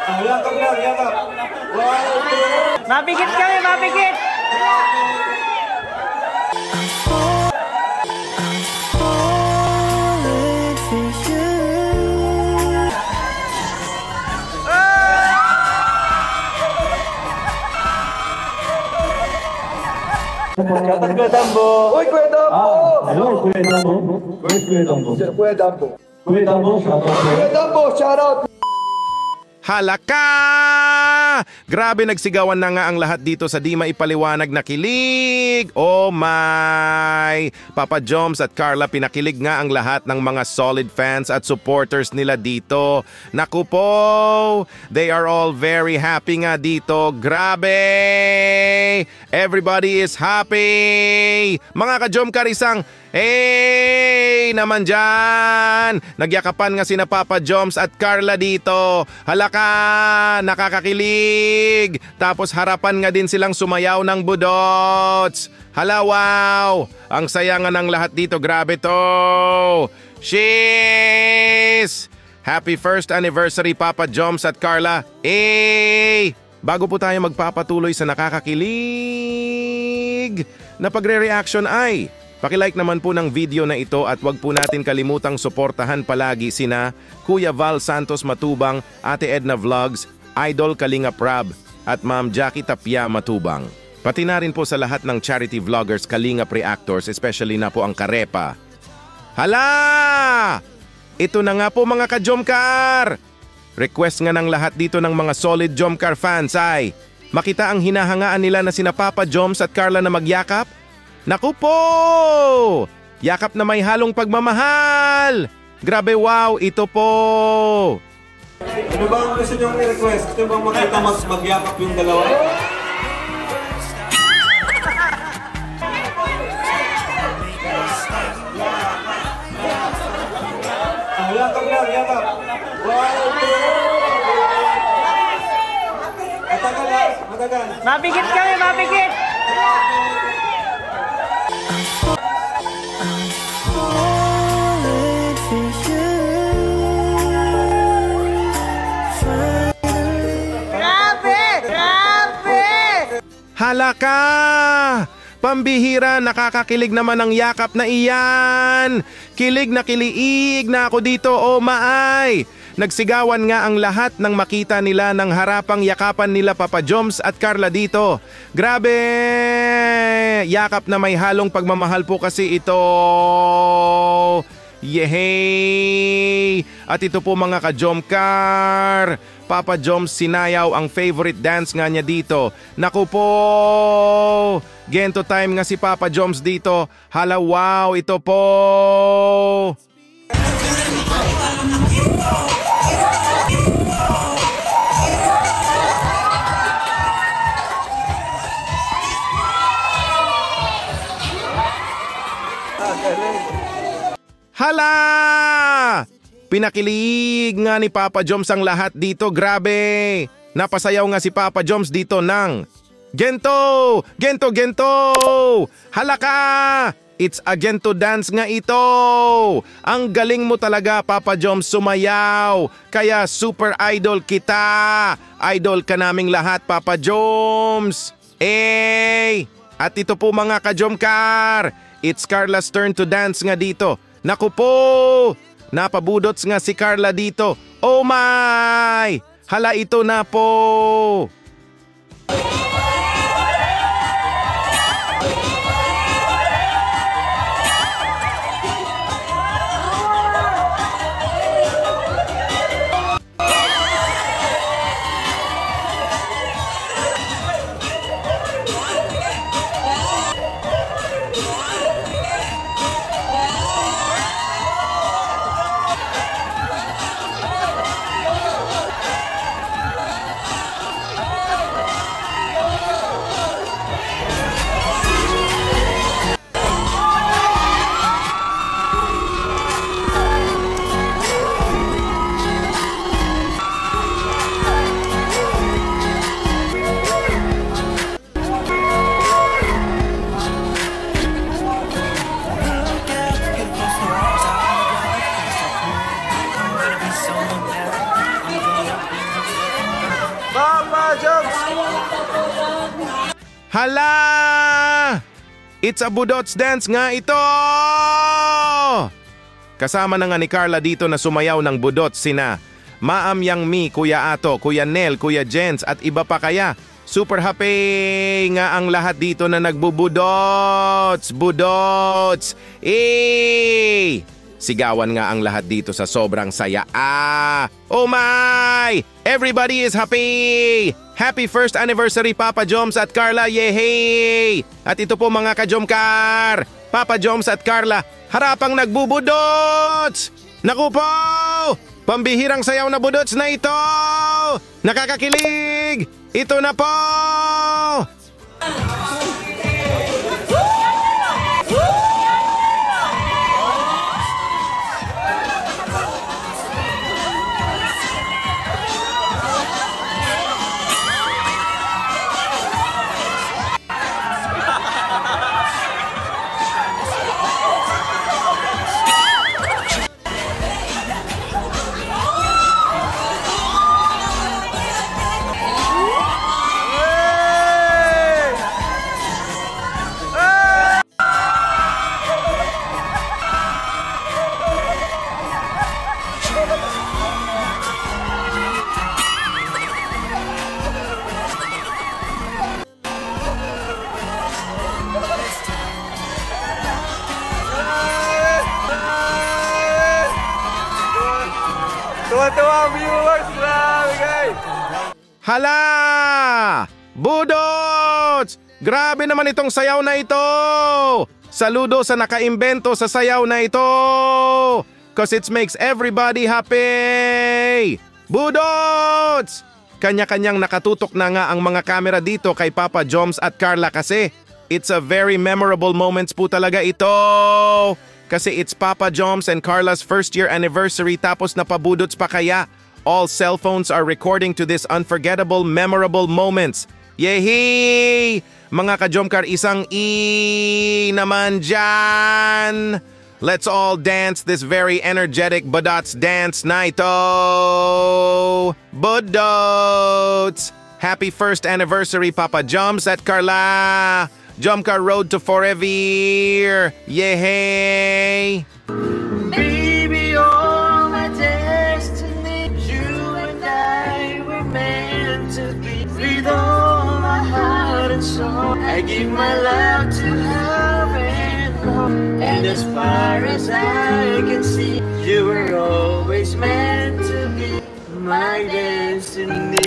Yakap lang, yakap. Mapikit kami, mapikit! Shoutout Kuya Dambo. Uy, Kuya Dambo! Hello, Kuya Dambo. Where's Kuya Dambo? Kuya Dambo. Kuya Dambo, shoutout sa'yo. Kuya Dambo, shoutout! Halaka! Grabe, nagsigawan na nga ang lahat dito sa di maipaliwanag na kilig. Oh my! Papa Joms at Carla, pinakilig nga ang lahat ng mga solid fans at supporters nila dito. Naku po! They are all very happy nga dito. Grabe! Everybody is happy! Mga ka-Jomcar, isang hey naman dyan! Nagyakapan nga sina Papa Joms at Carla dito. Halaka! Nakakakilig! Tapos harapan nga din silang sumayaw ng budots. Hala, wow! Ang saya nga ng lahat dito. Grabe to! Sheesh! Happy first anniversary, Papa Joms at Carla. Eh! Bago po tayo magpapatuloy sa nakakakilig na pagre-reaction ay paki-like naman po ng video na ito at wag po natin kalimutang suportahan palagi sina Kuya Val Santos Matubang, Ate Edna Vlogs, Idol Kalinga Prab at Ma'am Jackie Tapia Matubang. Pati na rin po sa lahat ng charity vloggers, Kalinga Pre-Actors, especially na po ang Karepa. Hala! Ito na nga po mga ka-Jomcar! Request nga ng lahat dito ng mga solid Jomcar fans ay makita ang hinahangaan nila na sina Papa Joms at Carla na magyakap. Naku po! Yakap na may halong pagmamahal! Grabe, wow! Ito po! Ano ba ang gusto niyong i-request? Gusto bang makita magyakap yung dalawa? Yakap lang, yakap. Matagal ha, matagal. Mapikit kami, mapikit! Grabe! Grabe! Halaka! Pambihira, nakakakilig naman ang yakap na iyan. Kilig na kiliig na ako dito, oh maay. Nagsigawan nga ang lahat nang makita nila ng harapang yakapan nila Papa Joms at Carla dito. Grabe! Yakap na may halong pagmamahal po kasi ito. Yehey! At ito po mga ka-Jomcar, Papa Joms sinayaw ang favorite dance nga niya dito. Naku po! Gento time nga si Papa Joms dito. Hala, wow! Ito po! Hala! Pinakilig nga ni Papa Joms ang lahat dito. Grabe! Napasayaw nga si Papa Joms dito ng Gento! Gento! Gento! Halaka! It's a Gento dance nga ito! Ang galing mo talaga, Papa Joms, sumayaw! Kaya super idol kita! Idol ka naming lahat, Papa Joms! Eh! At ito po mga ka-Jomcar! It's Carla's turn to dance nga dito. Naku po! Napabudots nga si Carla dito. Oh my! Hala, ito na po! Papa Joms! Hala! It's a budots dance nga ito! Kasama na nga ni Carla dito na sumayaw ng budots sina Maam Yang Mi, Kuya Ato, Kuya Nel, Kuya Jens at iba pa kaya. Super happy nga ang lahat dito na nagbubudots! Budots! Eh! Sigawan nga ang lahat dito sa sobrang saya. Oh my! Everybody is happy! Happy first anniversary Papa Joms at Carla, yehey! At ito po mga ka-Jomcar, Papa Joms at Carla, harapang nagbubudots! Naku po! Pambihirang sayaw na budots na ito! Nakakakilig! Ito na po! Tuwa-tuwa ang viewers! Grabe guys! Hala! Budots! Grabe naman itong sayaw na ito! Saludo sa nakaimbento sa sayaw na ito! Cause it makes everybody happy! Budots! Kanya-kanyang nakatutok na nga ang mga kamera dito kay Papa Joms at Carla kasi it's a very memorable moments po talaga ito! Kasi it's Papa Joms and Carla's first year anniversary tapos napabudots pa kaya. All cell phones are recording to this unforgettable, memorable moments. Yehey! Mga ka-Jomcar, isang E naman dyan! Let's all dance this very energetic Budots dance na ito! Budots! Happy first anniversary, Papa Joms at Carla! Jomcar Road to Forever! Yehey! Baby, you're my destiny. You and I were meant to be. With all my heart and soul, I give my love to love and home. And as far as I can see, you were always meant to be my destiny.